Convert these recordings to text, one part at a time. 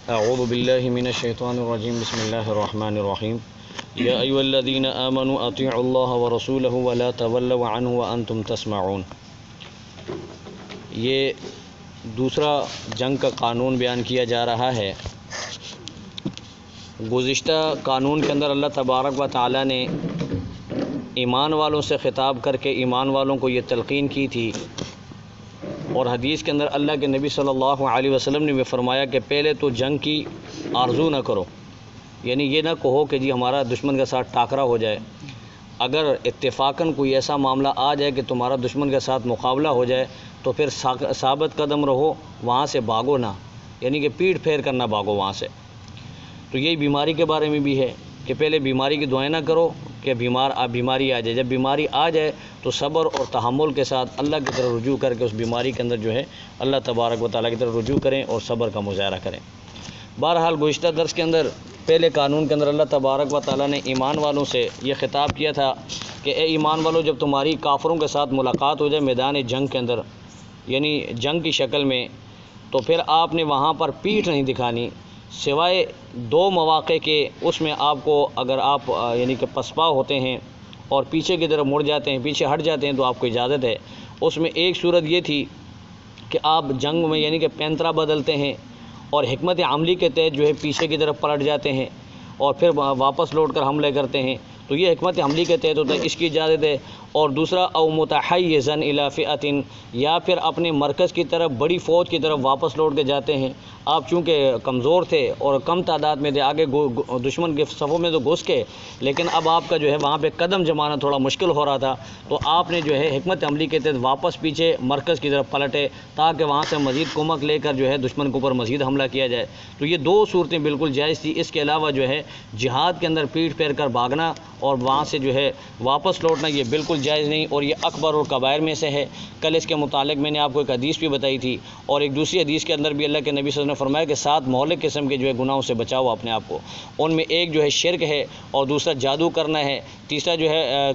اعوذ باللہ من الشیطان الرجیم بسم اللہ الرحمن الرحیم یا ایھا الذین آمنوا اطیعوا اللہ ورسولہ ولا تولوا عنہ وانتم تسمعون۔ یہ دوسرا جنگ کا قانون بیان کیا جا رہا ہے۔ گزشتہ قانون کے اندر اللہ تبارک و تعالی نے ایمان والوں سے خطاب کر کے ایمان والوں کو یہ تلقین کی تھی، اور حدیث کے اندر اللہ کے نبی صلی اللہ علیہ وسلم نے بھی فرمایا کہ پہلے تو جنگ کی آرزو نہ کرو، یعنی یہ نہ کہو کہ جی ہمارا دشمن کے ساتھ ٹاکرا ہو جائے۔ اگر اتفاقاً کوئی ایسا معاملہ آ جائے کہ تمہارا دشمن کے ساتھ مقابلہ ہو جائے تو پھر ثابت قدم رہو، وہاں سے بھاگو نہ، یعنی کہ پیٹ پھیر کر نہ بھاگو وہاں سے۔ تو یہی بیماری کے بارے میں بھی ہے کہ پہلے بیماری کی دعائیں نہ کرو کہ بیماری آ جائے، جب بیماری آ جائے تو صبر اور تحمل کے ساتھ اللہ کی طرف رجوع کر کے اس بیماری کے اندر جو ہے اللہ تبارک و تعالیٰ کی طرف رجوع کریں اور صبر کا مظاہرہ کریں۔ بہرحال گزشتہ درس کے اندر پہلے قانون کے اندر اللہ تبارک و تعالیٰ نے ایمان والوں سے یہ خطاب کیا تھا کہ اے ایمان والوں، جب تمہاری کافروں کے ساتھ ملاقات ہو جائے میدان جنگ کے اندر، یعنی جنگ کی شکل میں، تو پھر آپ نے وہاں پر پیٹھ نہیں دکھانی سوائے دو مواقع کے۔ اس میں آپ کو اگر آپ یعنی کہ پسپا ہوتے ہیں اور پیچھے کی طرف مڑ جاتے ہیں، پیچھے ہٹ جاتے ہیں تو آپ کو اجازت ہے۔ اس میں ایک صورت یہ تھی کہ آپ جنگ میں یعنی کہ پینترا بدلتے ہیں اور حکمت عملی کے تحت جو ہے پیچھے کی طرف پلٹ جاتے ہیں اور پھر واپس لوٹ کر حملے کرتے ہیں، تو یہ حکمت عملی کے تحت ہوتا ہے، اس کی اجازت ہے۔ اور دوسرا او متحیزا الی فئۃ، یا پھر اپنے مرکز کی طرف بڑی فوج کی طرف واپس لوٹ کے جاتے ہیں۔ آپ چونکہ کمزور تھے اور کم تعداد میں تھے، آگے دشمن کے صفوں میں تو گھس کے، لیکن اب آپ کا جو ہے وہاں پہ قدم جمانا تھوڑا مشکل ہو رہا تھا، تو آپ نے جو ہے حکمت عملی کے تحت واپس پیچھے مرکز کی طرف پلٹے تاکہ وہاں سے مزید کمک لے کر جو ہے دشمن کے اوپر مزید حملہ کیا جائے۔ تو یہ دو صورتیں بالکل جائز تھی۔ اس کے علاوہ جو ہے جہاد کے اندر پیٹ پھیر کر بھاگنا اور وہاں سے جو ہے واپس لوٹنا یہ بالکل جائز نہیں، اور یہ اکبر اور کبائر میں سے ہے۔ کل اس کے متعلق میں نے آپ کو ایک حدیث بھی بتائی تھی، اور ایک دوسری حدیث کے اندر بھی اللہ کے نبی صلی اللہ علیہ وسلم نے فرمایا کہ 7 مہلک قسم کے جو ہے گناہوں سے بچاؤ اپنے آپ کو۔ ان میں ایک جو ہے شرک ہے، اور دوسرا جادو کرنا ہے، تیسرا جو ہے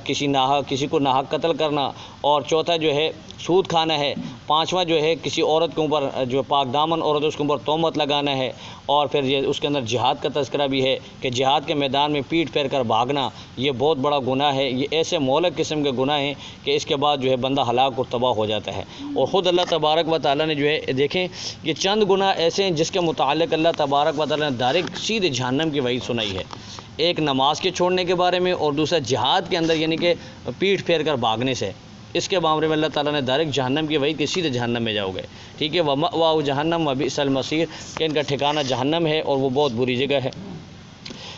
کسی کو ناحق قتل کرنا، اور چوتھا جو ہے سود کھانا ہے، پانچواں جو ہے کسی عورت کے اوپر جو پاک دامن عورت ہے اس کے اوپر تہمت لگانا ہے، اور پھر یہ اس کے اندر جہاد کا تذکرہ بھی ہے کہ جہاد کے میدان میں پیٹ پھیر کر بھاگنا یہ بہت بڑا گناہ ہے۔ یہ ایسے مہلک قسم کے گناہ ہیں کہ اس کے بعد جو ہے بندہ ہلاک اور تباہ ہو جاتا ہے۔ اور خود اللہ تبارک و تعالیٰ نے جو ہے دیکھیں یہ چند گناہ ایسے ہیں جس کے متعلق اللہ تبارک و تعالیٰ نے ڈائریکٹ سیدھے جہنم کی وعید سنائی ہے، ایک نماز کے چھوڑنے کے بارے میں، اور دوسرا جہاد کے اندر یعنی کہ پیٹھ پھیر کر بھاگنے سے۔ اس کے معاملے میں اللہ تعالیٰ نے ڈائریکٹ جہنم کی وعید کہ سیدھے جہنم میں جاؤ گے، ٹھیک ہے۔ وَمَأْوَاهُ جہنم وَبِئْسَ الْمَصِيرُ، کہ ان کا ٹھکانہ جہنم ہے اور وہ بہت بری جگہ ہے۔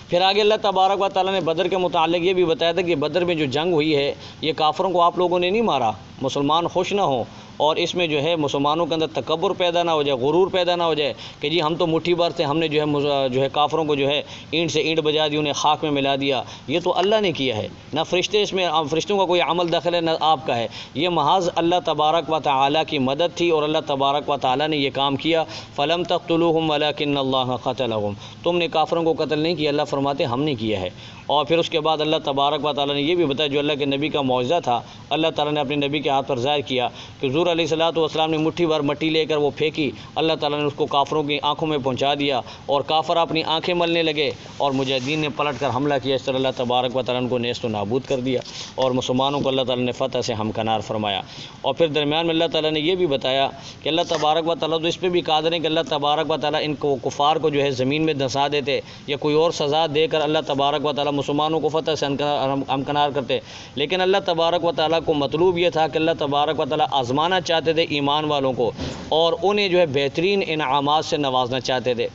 پھر آگے اللہ تبارک و تعالیٰ نے بدر کے متعلق یہ بھی بتایا تھا کہ بدر میں جو جنگ ہوئی ہے یہ کافروں کو آپ لوگوں نے نہیں مارا، مسلمان خوش نہ ہوں اور اس میں جو ہے مسلمانوں کے اندر تکبر پیدا نہ ہو جائے، غرور پیدا نہ ہو جائے کہ جی ہم تو مٹھی بھر تھے، ہم نے جو ہے کافروں کو جو ہے اینٹ سے اینٹ بجا دی، انہیں خاک میں ملا دیا۔ یہ تو اللہ نے کیا ہے، نہ فرشتے اس میں، فرشتوں کا کوئی عمل دخل ہے نہ آپ کا ہے، یہ محض اللہ تبارک و تعالیٰ کی مدد تھی اور اللہ تبارک و تعالیٰ نے یہ کام کیا۔ فَلَمْ تَقْتُلُوهُمْ وَلَكِنَّ اللَّهَ قَتَلَهُمْ، تم نے کافروں کو قتل نہیں کیا، اللہ فرماتے ہم نے کیا ہے۔ اور پھر اس کے بعد اللہ تبارک و تعالیٰ نے یہ بھی بتایا جو اللہ کے نبی کا معجزہ تھا، اللہ تعالیٰ نے اپنے نبی کے ہاتھ پر ظاہر کیا کہ حضور علیہ الصلوۃ والسلام نے مٹھی بھر مٹی لے کر وہ پھینکی، اللہ تعالیٰ نے اس کو کافروں کی آنکھوں میں پہنچا دیا اور کافر اپنی آنکھیں ملنے لگے اور مجاہدین نے پلٹ کر حملہ کیا۔ اس طرح اللہ تبارک و تعالیٰ نے کو نیست و نابود کر دیا اور مسلمانوں کو اللہ تعالیٰ نے فتح سے ہمکنار فرمایا۔ اور پھر درمیان میں اللہ تعالیٰ نے یہ بھی بتایا کہ اللہ تبارک و تعالیٰ تو اس پہ بھی قادر ہے کہ اللہ تبارک و تعالیٰ ان کو کفار کو جو ہے زمین میں دھنسا دیتے یا کوئی اور سزا دے کر اللہ تبارک و تعالیٰ مسلمانوں کو فتح سے ہمکنار کرتے، لیکن اللہ تبارک و تعالیٰ کو مطلوب یہ تھا کہ اللہ تبارک و تعالیٰ آزمانا چاہتے تھے ایمان والوں کو اور انہیں جو ہے بہترین انعامات سے نوازنا چاہتے تھے۔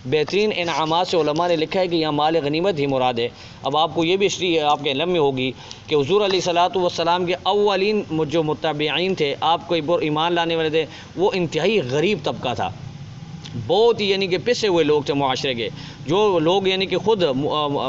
بہترین انعامات سے علماء نے لکھا ہے کہ یہاں مال غنیمت ہی مراد ہے۔ اب آپ کو یہ بھی ہسٹری آپ کے علم میں ہوگی کہ حضور علیہ الصلوۃ والسلام کے اولین جو متبعین تھے، آپ کو ایمان لانے والے تھے، وہ انتہائی غریب طبقہ تھا، بہت ہی یعنی کہ پسے ہوئے لوگ تھے معاشرے کے، جو لوگ یعنی کہ خود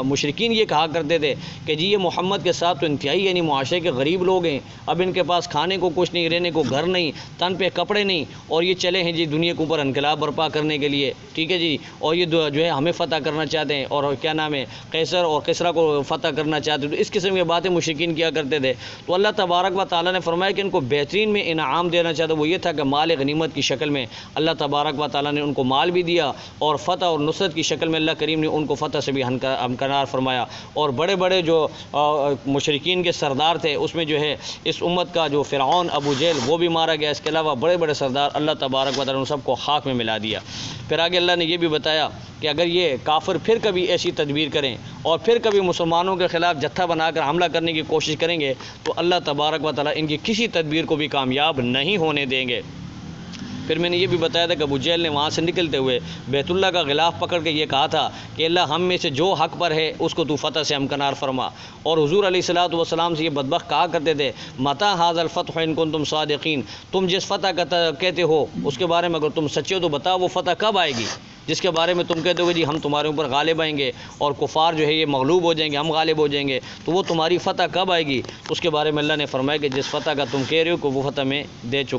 مشرکین یہ کہا کرتے تھے کہ جی یہ محمد کے ساتھ تو انتہائی یعنی معاشرے کے غریب لوگ ہیں، اب ان کے پاس کھانے کو کچھ نہیں، رہنے کو گھر نہیں، تن پہ کپڑے نہیں، اور یہ چلے ہیں جی دنیا کے اوپر انقلاب برپا کرنے کے لیے، ٹھیک ہے جی، اور یہ جو ہے ہمیں فتح کرنا چاہتے ہیں اور کیا نام ہے قیصر اور کسریٰ کو فتح کرنا چاہتے ہیں۔ تو اس قسم کی باتیں مشرکین کیا کرتے تھے، تو اللہ تبارک و تعالیٰ نے فرمایا کہ ان کو بہترین میں انعام دینا چاہتا، وہ یہ تھا کہ مال غنیمت کی شکل میں اللہ تبارک و تعالیٰ نے ان کو مال بھی دیا اور فتح اور نصرت کی شکل میں اللہ کریم نے ان کو فتح سے بھی ہمکنار فرمایا، اور بڑے بڑے جو مشرکین کے سردار تھے اس میں جو ہے اس امت کا جو فرعون ابو جہل وہ بھی مارا گیا، اس کے علاوہ بڑے بڑے سردار اللہ تبارک و تعالیٰ نے سب کو خاک میں ملا دیا۔ پھر آگے اللہ نے یہ بھی بتایا کہ اگر یہ کافر پھر کبھی ایسی تدبیر کریں اور پھر کبھی مسلمانوں کے خلاف جتھا بنا کر حملہ کرنے کی کوشش کریں گے تو اللہ تبارک و تعالیٰ ان کی کسی تدبیر کو بھی کامیاب نہیں ہونے دیں گے۔ پھر میں نے یہ بھی بتایا تھا کہ ابو جہل نے وہاں سے نکلتے ہوئے بیت اللہ کا غلاف پکڑ کے یہ کہا تھا کہ اللہ ہم میں سے جو حق پر ہے اس کو تو فتح سے ہمکنار فرما، اور حضور علیہ الصلوۃ والسلام سے یہ بدبخت کہا کرتے تھے متی ھذا الفتح ان کنتم صادقین، تم جس فتح کا کہتے ہو اس کے بارے میں اگر تم سچے ہو تو بتاؤ وہ فتح کب آئے گی جس کے بارے میں تم کہتے ہو کہ جی ہم تمہارے اوپر غالب آئیں گے اور کفار جو ہے یہ مغلوب ہو جائیں گے، ہم غالب ہو جائیں گے، تو وہ تمہاری فتح کب آئے گی؟ اس کے بارے میں اللہ نے فرمایا کہ جس فتح کا تم کہہ رہے ہو کہ وہ فتح میں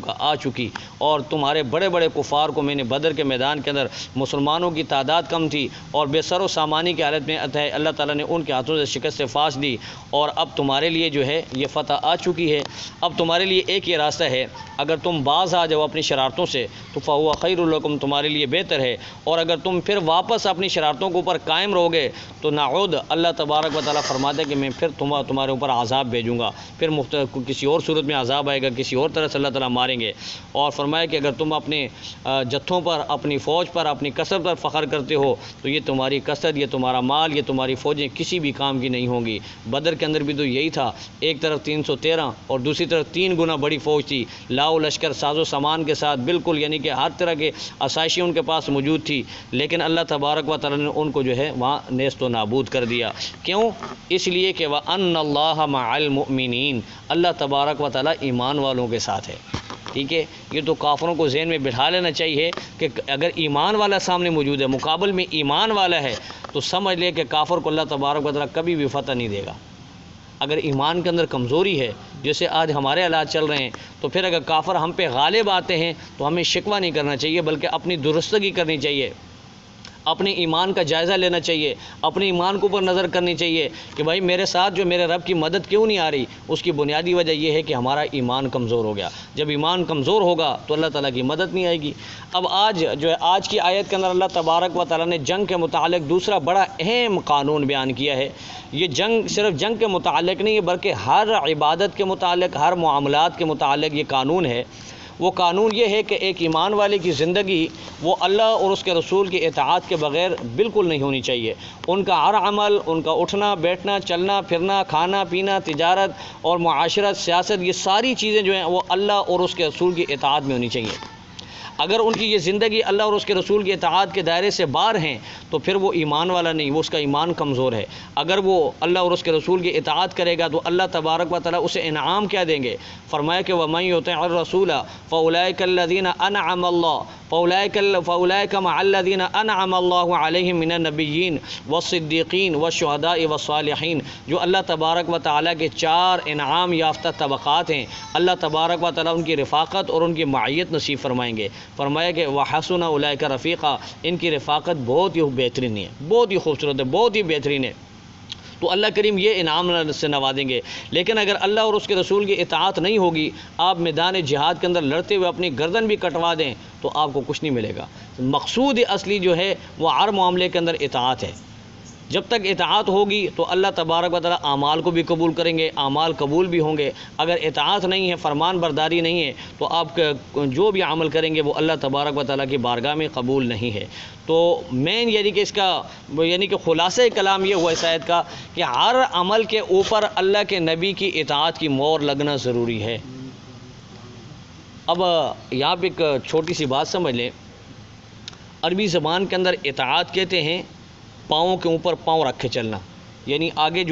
آ چکی، اور تمہارے بڑے بڑے کفار کو میں نے بدر کے میدان کے اندر مسلمانوں کی تعداد کم تھی اور بے سر و سامانی کی حالت میں اللہ تعالیٰ نے ان کے ہاتھوں سے شکست فاش دی، اور اب تمہارے لیے جو ہے یہ فتح آ چکی ہے۔ اب تمہارے لیے ایک یہ راستہ ہے، اگر تم باز آ جاؤ اپنی شرارتوں سے تو فہو خیر لکم، تمہارے لیے بہتر ہے، اور اگر تم پھر واپس اپنی شرارتوں کے اوپر قائم رہو گے تو نعود اللہ تبارک و تعالیٰ فرماتا ہے کہ میں پھر تمہارے اوپر عذاب بھیجوں گا، پھر کسی اور صورت میں عذاب آئے گا، کسی اور طرح سے اللہ تعالیٰ ماریں گے۔ اور فرمایا کہ اگر تم اپنے جتھوں پر، اپنی فوج پر، اپنی کثرت پر فخر کرتے ہو تو یہ تمہاری کثرت، یہ تمہارا مال، یہ تمہاری فوجیں کسی بھی کام کی نہیں ہوں گی۔ بدر کے اندر بھی تو یہی تھا، ایک طرف 313 اور دوسری طرف 3 گنا بڑی فوج تھی، لاؤ لشکر ساز و سامان کے ساتھ، بالکل یعنی کہ ہر طرح کے آسائشیں ان کے پاس موجود تھی، لیکن اللہ تبارک و تعالیٰ نے ان کو جو ہے وہاں نیست و نابود کر دیا۔ کیوں؟ اس لیے کہ وَأَنَّ اللَّهَ مَعَ الْمُؤْمِنِينَ، اللہ تبارک و تعالیٰ ایمان والوں کے ساتھ ہے۔ ٹھیک ہے، یہ تو کافروں کو ذہن میں بٹھا لینا چاہیے کہ اگر ایمان والا سامنے موجود ہے، مقابل میں ایمان والا ہے، تو سمجھ لے کہ کافر کو اللہ تبارک و تعالیٰ کبھی بھی فتح نہیں دے گا۔ اگر ایمان کے اندر کمزوری ہے، جیسے آج ہمارے حالات چل رہے ہیں، تو پھر اگر کافر ہم پہ غالب آتے ہیں تو ہمیں شکوہ نہیں کرنا چاہیے، بلکہ اپنی درستگی کرنی چاہیے، اپنے ایمان کا جائزہ لینا چاہیے، اپنے ایمان کے اوپر نظر کرنی چاہیے کہ بھائی میرے ساتھ جو میرے رب کی مدد کیوں نہیں آ رہی۔ اس کی بنیادی وجہ یہ ہے کہ ہمارا ایمان کمزور ہو گیا۔ جب ایمان کمزور ہوگا تو اللہ تعالیٰ کی مدد نہیں آئے گی۔ اب آج کی آیت کے اندر اللہ تبارک و تعالیٰ نے جنگ کے متعلق دوسرا بڑا اہم قانون بیان کیا ہے۔ یہ جنگ صرف جنگ کے متعلق نہیں ہے، بلکہ ہر عبادت کے متعلق، ہر معاملات کے متعلق یہ قانون ہے۔ وہ قانون یہ ہے کہ ایک ایمان والے کی زندگی وہ اللہ اور اس کے رسول کی اطاعت کے بغیر بالکل نہیں ہونی چاہیے۔ ان کا ہر عمل، ان کا اٹھنا بیٹھنا، چلنا پھرنا، کھانا پینا، تجارت اور معاشرت، سیاست، یہ ساری چیزیں جو ہیں وہ اللہ اور اس کے رسول کی اطاعت میں ہونی چاہیے۔ اگر ان کی یہ زندگی اللہ اور اس کے رسول کی اطاعت کے دائرے سے باہر ہیں تو پھر وہ ایمان والا نہیں، وہ اس کا ایمان کمزور ہے۔ اگر وہ اللہ اور اس کے رسول کی اطاعت کرے گا تو اللہ تبارک و تعالیٰ اسے انعام کیا دیں گے؟ فرمایا کہ وَمَن يُطِعِ الرَّسُولَ فَأُولَٰئِكَ الَّذِينَ أَنْعَمَ اللَّهُ فَأُولَٰئِكَ مَعَ الَّذِينَ أَنْعَمَ اللَّهُ عَلَيْهِم مِّنَ النَّبِيِّينَ وَالصِّدِّيقِينَ وَالشُّهَدَاءِ وَالصَّالِحِينَ، جو اللہ تبارک و تعالیٰ کے 4 انعام یافتہ طبقات ہیں، اللہ تبارک و تعالیٰ ان کی رفاقت اور ان کی معیت نصیب فرمائیں گے۔ فرمایا کہ وَحَسُنَ أُولَٰئِكَ رَفِيقًا، ان کی رفاقت بہت ہی بہترین ہے، بہت ہی خوبصورت ہے، بہت ہی بہترین ہے۔ تو اللہ کریم یہ انعام سے نوازیں گے۔ لیکن اگر اللہ اور اس کے رسول کی اطاعت نہیں ہوگی، آپ میدان جہاد کے اندر لڑتے ہوئے اپنی گردن بھی کٹوا دیں تو آپ کو کچھ نہیں ملے گا۔ مقصود اصلی جو ہے وہ ہر معاملے کے اندر اطاعت ہے۔ جب تک اطاعت ہوگی تو اللہ تبارک و تعالیٰ اعمال کو بھی قبول کریں گے، اعمال قبول بھی ہوں گے۔ اگر اطاعت نہیں ہے، فرمان برداری نہیں ہے، تو آپ جو بھی عمل کریں گے وہ اللہ تبارک و تعالیٰ کی بارگاہ میں قبول نہیں ہے۔ تو مین یعنی کہ اس کا یعنی کہ خلاصہ کلام یہ ہوا اس آیت کا کہ ہر عمل کے اوپر اللہ کے نبی کی اطاعت کی مہر لگنا ضروری ہے۔ اب یہاں پہ ایک چھوٹی سی بات سمجھ لیں، عربی زبان کے اندر اطاعت کہتے ہیں پاؤں کے اوپر پاؤں رکھ کے چلنا، یعنی آگے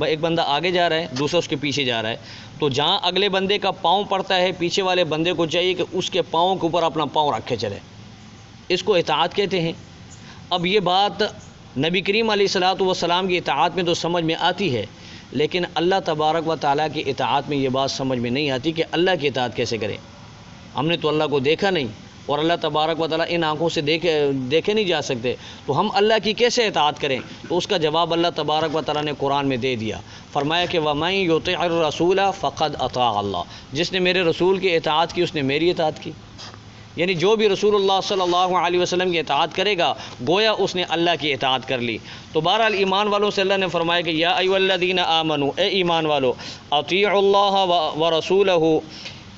ایک بندہ آگے جا رہا ہے، دوسرا اس کے پیچھے جا رہا ہے، تو جہاں اگلے بندے کا پاؤں پڑتا ہے پیچھے والے بندے کو چاہیے کہ اس کے پاؤں کے اوپر اپنا پاؤں رکھ کے چلے، اس کو اطاعت کہتے ہیں۔ اب یہ بات نبی کریم علیہ الصلوۃ والسلام کی اطاعت میں تو سمجھ میں آتی ہے، لیکن اللہ تبارک و تعالیٰ کی اطاعت میں یہ بات سمجھ میں نہیں آتی کہ اللہ کی اطاعت کیسے کریں۔ ہم نے تو اللہ کو دیکھا نہیں، اور اللہ تبارک و تعالیٰ ان آنکھوں سے دیکھے نہیں جا سکتے، تو ہم اللہ کی کیسے اطاعت کریں؟ تو اس کا جواب اللہ تبارک و تعالیٰ نے قرآن میں دے دیا۔ فرمایا کہ وَمَن يُطِعِ الرَّسُولَ فَقَدْ أَطَاعَ اللَّهَ، جس نے میرے رسول کی اطاعت کی اس نے میری اطاعت کی۔ یعنی جو بھی رسول اللہ صلی اللہ علیہ وسلم کی اطاعت کرے گا گویا اس نے اللہ کی اطاعت کر لی۔ تو بہرحال ایمان والوں سے اللہ نے فرمایا کہ یا ایھا الذین آمنوا، اے ایمان والو، اطیعوا اللہ ورسولہ،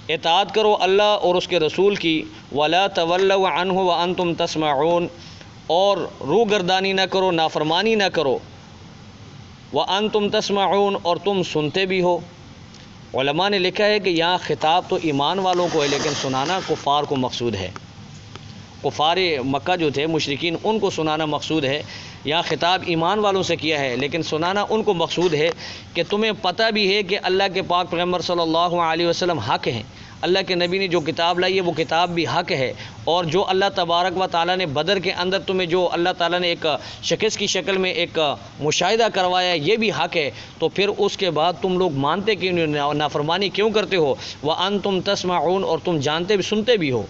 اطاعت کرو اللہ اور اس کے رسول کی، ولا تولوا عنہ وانتم تسمعون، اور روگردانی نہ کرو، نافرمانی نہ کرو، وانتم تسمعون، اور تم سنتے بھی ہو۔ علماء نے لکھا ہے کہ یہاں خطاب تو ایمان والوں کو ہے لیکن سنانا کفار کو مقصود ہے۔ کفار مکہ جو تھے مشرکین، ان کو سنانا مقصود ہے۔ یہاں خطاب ایمان والوں سے کیا ہے لیکن سنانا ان کو مقصود ہے کہ تمہیں پتہ بھی ہے کہ اللہ کے پاک پیغمبر صلی اللہ علیہ وسلم حق ہیں، اللہ کے نبی نے جو کتاب لائی ہے وہ کتاب بھی حق ہے، اور جو اللہ تبارک و تعالیٰ نے بدر کے اندر تمہیں جو اللہ تعالیٰ نے ایک شخص کی شکل میں ایک مشاہدہ کروایا ہے یہ بھی حق ہے، تو پھر اس کے بعد تم لوگ مانتے کیوں نہیں، نافرمانی کیوں کرتے ہو؟ وَأَنْتُمْ تَسْمَعُونَ، اور تم جانتے بھی سنتے بھی ہو،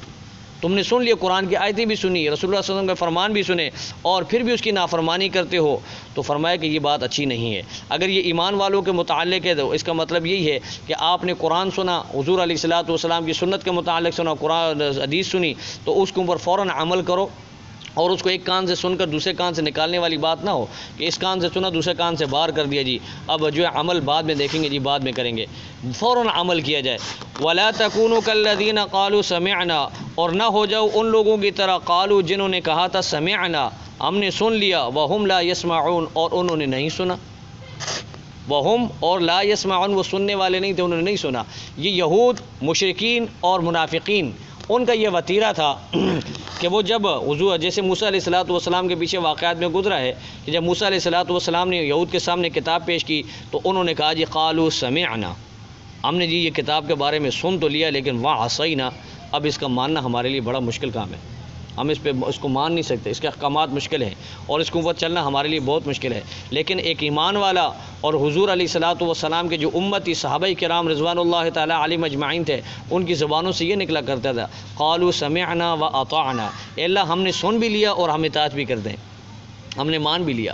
تم نے سن لیا، قرآن کی آیتیں بھی سنی، رسول اللہ صلی اللہ علیہ وسلم کے فرمان بھی سنے، اور پھر بھی اس کی نافرمانی کرتے ہو، تو فرمایا کہ یہ بات اچھی نہیں ہے۔ اگر یہ ایمان والوں کے متعلق ہے تو اس کا مطلب یہی ہے کہ آپ نے قرآن سنا، حضور علیہ الصلوۃ والسلام کی سنت کے متعلق سنا، قرآن حدیث سنی، تو اس کے اوپر فوراً عمل کرو، اور اس کو ایک کان سے سن کر دوسرے کان سے نکالنے والی بات نہ ہو کہ اس کان سے سنا دوسرے کان سے باہر کر دیا جی، اب جو ہے عمل بعد میں دیکھیں گے جی، بعد میں کریں گے، فوراً عمل کیا جائے۔ وَلَا تَكُونُوا كَالَّذِينَ قَالُوا سَمِعْنَا، اور نہ ہو جاؤ ان لوگوں کی طرح قالوا جنہوں نے کہا تھا سمعنا، ہم نے سن لیا، وَهُمْ لَا يَسْمَعُونَ، اور انہوں نے نہیں سنا، وَهُمْ اور لا يَسْمَعُونَ، وہ سننے والے نہیں تھے، انہوں نے نہیں سنا۔ یہ یہود، مشرکین اور منافقین، ان کا یہ وتیرہ تھا کہ وہ جب حضور جیسے موسیٰ علیہ الصلوۃ والسلام کے پیچھے واقعات میں گزرا ہے کہ جب موسیٰ علیہ الصلوۃ والسلام نے یہود کے سامنے کتاب پیش کی تو انہوں نے کہا جی قالوا سمعنا، ہم نے جی یہ کتاب کے بارے میں سن تو لیا لیکن وعصینا، اب اس کا ماننا ہمارے لیے بڑا مشکل کام ہے، ہم اس کو مان نہیں سکتے، اس کے احکامات مشکل ہیں اور اس کے اوپر چلنا ہمارے لیے بہت مشکل ہے۔ لیکن ایک ایمان والا اور حضور علیہ الصلوۃ والسلام کے جو امتی صحابہ کرام رضوان اللہ تعالیٰ علیہم اجمعین تھے، ان کی زبانوں سے یہ نکلا کرتا تھا قالوا سمعنا واطعنا، اے اللہ ہم نے سن بھی لیا اور ہم اطاعت بھی کر دیں، ہم نے مان بھی لیا۔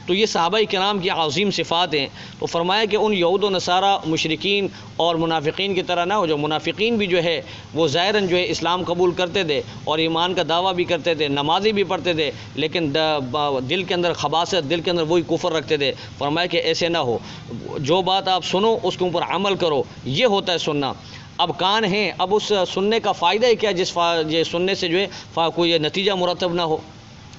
تو یہ صحابہ کرام کی عظیم صفات ہیں۔ تو فرمایا کہ ان یہود و نصارہ مشرکین اور منافقین کی طرح نہ ہو، جو منافقین بھی جو ہے وہ ظاہراً جو ہے اسلام قبول کرتے تھے اور ایمان کا دعویٰ بھی کرتے تھے، نمازی بھی پڑھتے تھے، لیکن دل کے اندر خباثت، دل کے اندر وہی کفر رکھتے تھے۔ فرمایا کہ ایسے نہ ہو، جو بات آپ سنو اس کے اوپر عمل کرو، یہ ہوتا ہے سننا۔ اب کان ہیں، اب اس سننے کا فائدہ ہے کیا جس سننے سے جو ہے کوئی نتیجہ مرتب نہ ہو؟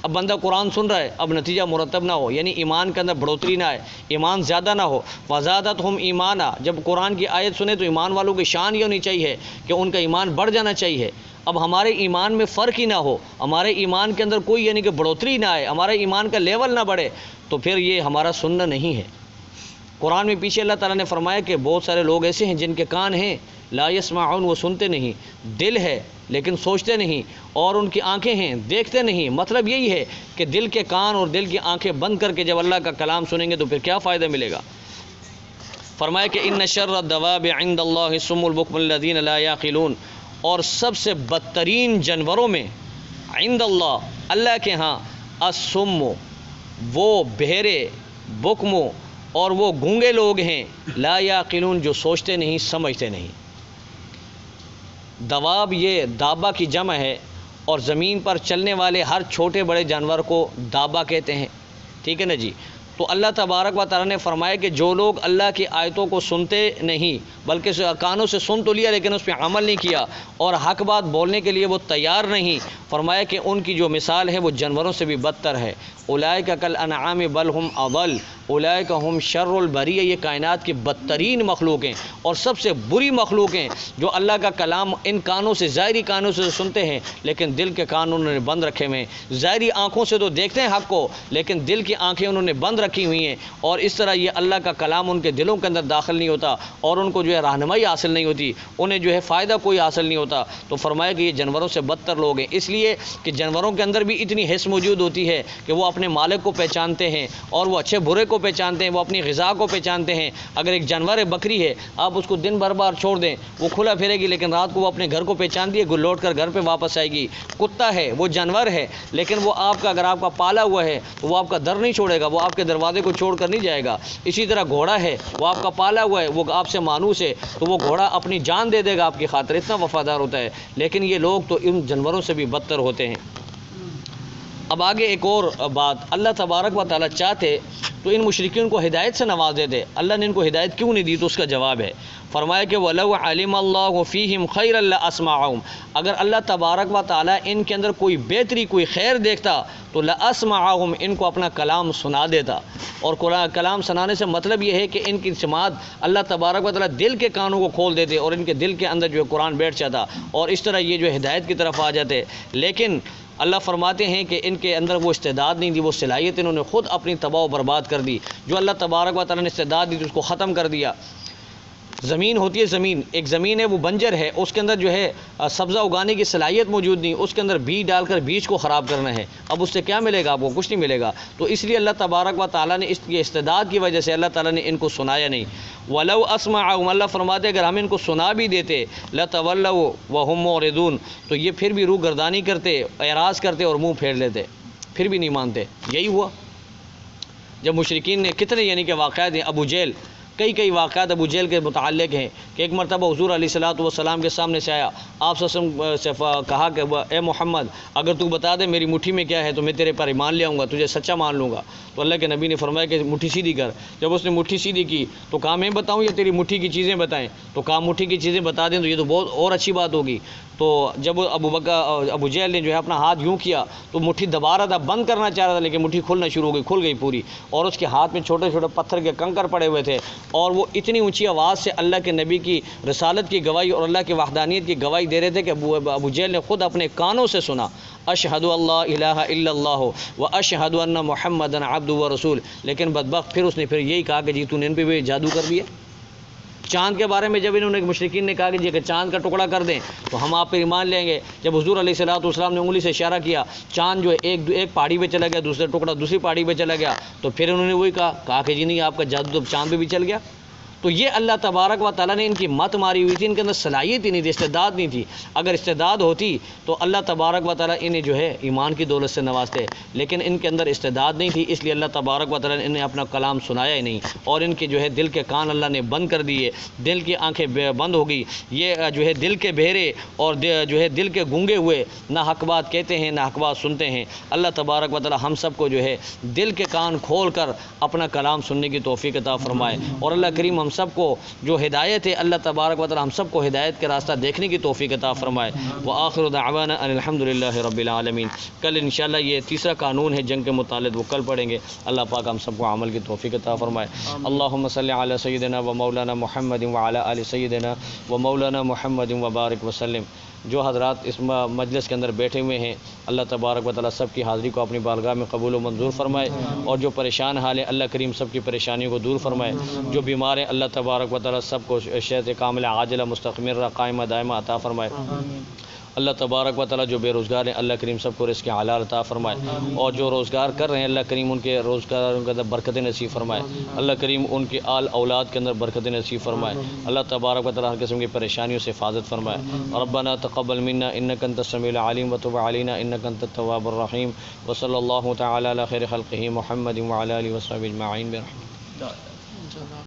اب بندہ قرآن سن رہا ہے، اب نتیجہ مرتب نہ ہو، یعنی ایمان کے اندر بڑھوتری نہ آئے، ایمان زیادہ نہ ہو۔ وزادتہم ایمانا، جب قرآن کی آیت سنے تو ایمان والوں کی شان یہ ہونی چاہیے کہ ان کا ایمان بڑھ جانا چاہیے۔ اب ہمارے ایمان میں فرق ہی نہ ہو، ہمارے ایمان کے اندر کوئی یعنی کہ بڑھوتری نہ آئے، ہمارے ایمان کا لیول نہ بڑھے، تو پھر یہ ہمارا سننا نہیں ہے۔ قرآن میں پیچھے اللہ تعالیٰ نے فرمایا کہ بہت سارے لوگ ایسے ہیں جن کے کان ہیں لا یسمعون، وہ سنتے نہیں، دل ہے لیکن سوچتے نہیں، اور ان کی آنکھیں ہیں دیکھتے نہیں۔ مطلب یہی ہے کہ دل کے کان اور دل کی آنکھیں بند کر کے جب اللہ کا کلام سنیں گے تو پھر کیا فائدہ ملے گا؟ فرمایا کہ ان شر الدواب عند اللہ الصم البکم الذین لا یعقلون، اور سب سے بدترین جانوروں میں عند اللہ، اللہ کے ہاں، الصم، وہ بہرے، بکم، اور وہ گونگے لوگ ہیں، لا یعقلون، جو سوچتے نہیں سمجھتے نہیں۔ دواب یہ دابہ کی جمع ہے، اور زمین پر چلنے والے ہر چھوٹے بڑے جانور کو دابہ کہتے ہیں، ٹھیک ہے نا جی۔ تو اللہ تبارک و تعالیٰ نے فرمایا کہ جو لوگ اللہ کی آیتوں کو سنتے نہیں بلکہ کانوں سے سن تو لیا لیکن اس پہ عمل نہیں کیا اور حق بات بولنے کے لیے وہ تیار نہیں، فرمایا کہ ان کی جو مثال ہے وہ جانوروں سے بھی بدتر ہے۔ اولئک کالانعام بل ہم اضل اولئک ہم شر البریہ، یہ کائنات کی بدترین مخلوق ہیں اور سب سے بری مخلوق ہیں جو اللہ کا کلام ان کانوں سے، ظاہری کانوں سے سنتے ہیں لیکن دل کے کان انہوں نے بند رکھے ہوئے ہیں۔ ظاہری آنکھوں سے تو دیکھتے ہیں حق کو لیکن دل کی آنکھیں انہوں نے بند رکھی ہوئی ہیں، اور اس طرح یہ اللہ کا کلام ان کے دلوں کے اندر داخل نہیں ہوتا اور ان کو جو ہے رہنمائی حاصل نہیں ہوتی، انہیں جو ہے فائدہ کوئی حاصل نہیں ہوتا۔ تو فرمایا کہ یہ جانوروں سے بدتر لوگ ہیں، اس لیے کہ جانوروں کے اندر بھی اتنی حس موجود ہوتی ہے کہ وہ اپنے مالک کو پہچانتے ہیں اور وہ اچھے برے کو پہچانتے ہیں، وہ اپنی غذا کو پہچانتے ہیں۔ اگر ایک جانور ہے، بکری ہے، آپ اس کو دن بھر بار چھوڑ دیں، وہ کھلا پھرے گی، لیکن رات کو وہ اپنے گھر کو پہچانتی ہے، لوٹ کر گھر پہ واپس آئے گی۔ کتا ہے، وہ جانور ہے، لیکن وہ آپ کا، اگر آپ کا پالا ہوا ہے تو وہ آپ کا در نہیں چھوڑے گا، وہ آپ کے دروازے کو چھوڑ کر نہیں جائے گا۔ اسی طرح گھوڑا ہے، وہ آپ کا پالا ہوا ہے، وہ آپ سے مانوس ہے، تو وہ گھوڑا اپنی جان دے دے گا آپ کی خاطر، اتنا وفادار ہوتا ہے۔ لیکن یہ لوگ تو ان جانوروں سے بھی بدتر ہوتے ہیں۔ اب آگے ایک اور بات، اللہ تبارک و تعالیٰ چاہتے تو ان مشرکین کو ہدایت سے نواز دیتے، اللہ نے ان کو ہدایت کیوں نہیں دی؟ تو اس کا جواب ہے، فرمایا کہ وَلَوْ عَلِمَ اللَّهُ فِيهِمْ خَيْرًا لَأَسْمَعَهُمْ، اگر اللہ تبارک و تعالیٰ ان کے اندر کوئی بہتری، کوئی خیر دیکھتا تو لَأَسْمَعَهُمْ، ان کو اپنا کلام سنا دیتا۔ اور کلام سنانے سے مطلب یہ ہے کہ ان کی سماعت اللہ تبارک و تعالیٰ دل کے کانوں کو کھول دیتے اور ان کے دل کے اندر جو ہے قرآن بیٹھ جاتا، اور اس طرح یہ جو ہدایت کی طرف آ جاتے۔ لیکن اللہ فرماتے ہیں کہ ان کے اندر وہ استعداد نہیں دی، وہ صلاحیت انہوں نے خود اپنی تباہ و برباد کر دی۔ جو اللہ تبارک و تعالیٰ نے استعداد دی تو اس کو ختم کر دیا۔ زمین ہوتی ہے، زمین ایک زمین ہے، وہ بنجر ہے، اس کے اندر جو ہے سبزہ اگانے کی صلاحیت موجود نہیں، اس کے اندر بیج ڈال کر بیج کو خراب کرنا ہے، اب اس سے کیا ملے گا؟ آپ کو کچھ نہیں ملے گا۔ تو اس لیے اللہ تبارک و تعالیٰ نے اس کی استعداد کی وجہ سے اللہ تعالیٰ نے ان کو سنایا نہیں۔ وَلَوْ أَسْمَعَهُمْ، اللہ فرماتے اگر ہم ان کو سنا بھی دیتے، لَتَوَلَّوْا وَهُمْ مُعْرِضُونَ، تو یہ پھر بھی روح گردانی کرتے، اعراض کرتے اور منہ پھیر لیتے، پھر بھی نہیں مانتے۔ یہی ہوا جب مشرکین نے کتنے یعنی کہ واقعات ہیں، ابو جہل، کئی واقعات ابو جہل کے متعلق ہیں کہ ایک مرتبہ حضور علیہ الصلوۃ والسلام کے سامنے سے آیا، آپ صلی اللہ علیہ وسلم سے کہا کہ اے محمد اگر تو بتا دے میری مٹھی میں کیا ہے تو میں تیرے پر ایمان لے آؤں گا، تجھے سچا مان لوں گا۔ تو اللہ کے نبی نے فرمایا کہ مٹھی سیدھی کر۔ جب اس نے مٹھی سیدھی کی تو کہا میں بتاؤں یا تیری مٹھی کی چیزیں بتائیں؟ تو کہا مٹھی کی چیزیں بتا دیں تو یہ تو بہت اور اچھی بات ہوگی۔ تو جب ابو جہل نے جو ہے اپنا ہاتھ یوں کیا تو مٹھی دبا رہا تھا، بند کرنا چاہ رہا تھا، لیکن مٹھی کھلنا شروع ہو گئی، کھل گئی پوری، اور اس کے ہاتھ میں چھوٹے چھوٹے پتھر کے کنکر پڑے ہوئے تھے، اور وہ اتنی اونچی آواز سے اللہ کے نبی کی رسالت کی گواہی اور اللہ کی وحدانیت کی گواہی دے رہے تھے کہ ابو جہل نے خود اپنے کانوں سے سنا، اشہد اللہ الہ الا اللہ و اشہد ان محمد عبدہ و رسول۔ لیکن بدبخت پھر اس نے یہی کہا کہ جی تو نے ان پہ بھی جادو کر دیا۔ چاند کے بارے میں جب انہوں نے مشرکین نے کہا کہ جی کہ چاند کا ٹکڑا کر دیں تو ہم آپ پہ ایمان لیں گے، جب حضور علیہ الصلوۃ والسلام نے انگلی سے اشارہ کیا، چاند جو ہے ایک پہاڑی پہ چلا گیا، دوسرا ٹکڑا دوسری پہاڑی پہ چلا گیا، تو پھر انہوں نے وہی کہا کہ جی نہیں آپ کا جادو تو چاند پہ بھی چل گیا۔ تو یہ اللہ تبارک و تعالیٰ نے ان کی مت ماری ہوئی تھی، ان کے اندر صلاحیت ہی نہیں تھی، استعداد نہیں تھی۔ اگر استعداد ہوتی تو اللہ تبارک و تعالیٰ انہیں جو ہے ایمان کی دولت سے نوازتے، لیکن ان کے اندر استعداد نہیں تھی، اس لیے اللہ تبارک و تعالیٰ نے انہیں اپنا کلام سنایا ہی نہیں، اور ان کے جو ہے دل کے کان اللہ نے بند کر دیے، دل کی آنکھیں بند ہو گئی۔ یہ جو ہے دل کے بہرے اور جو ہے دل کے گونگے ہوئے نہ حق بات کہتے ہیں نہ حق بات سنتے ہیں۔ اللہ تبارک و تعالیٰ ہم سب کو جو ہے دل کے کان کھول کر اپنا کلام سننے کی توفیق عطا فرمائے، اور اللہ کریم ہم سب کو جو ہدایت ہے اللہ تبارک و تعالی ہم سب کو ہدایت کے راستہ دیکھنے کی توفیق عطا فرمائے۔ وآخر دعوانا ان الحمدللہ رب العالمین۔ کل انشاءاللہ یہ تیسرا قانون ہے جنگ کے متعلق، وہ کل پڑھیں گے۔ اللہ پاک ہم سب کو عمل کی توفیق عطا فرمائے۔ اللہم صلی علی سیدنا و مولانا محمد وعلی آل سیدنا و مولانا محمد وبارک وسلم۔ جو حضرات اس مجلس کے اندر بیٹھے ہوئے ہیں اللہ تبارک و تعالیٰ سب کی حاضری کو اپنی بارگاہ میں قبول و منظور فرمائے، اور جو پریشان حال ہیں اللہ کریم سب کی پریشانیوں کو دور فرمائے، جو بیمار ہیں اللہ تبارک و تعالیٰ سب کو صحت کاملہ عاجلہ مستقمرہ قائمہ دائمہ عطا فرمائے۔ اللہ تبارک و تعالیٰ جو بے روزگار ہیں اللہ کریم سب کو رزق حلال عطا فرمائے، اور جو روزگار کر رہے ہیں اللہ کریم ان کے روزگار کے اندر برکت نصیب فرمائے، اللہ کریم ان کے آل اولاد کے اندر برکت نصیب فرمائے، اللہ تبارک و تعالیٰ ہر قسم کی پریشانیوں سے حفاظت فرمائے۔ ربنا تقبل منا انک انت السمیع العلیم وتب علینا انک انت التواب الرحیم، وصلی اللہ تعالی علی خیر خلقہ محمد وعلی آلہ وصحبہ اجمعین برحمتک۔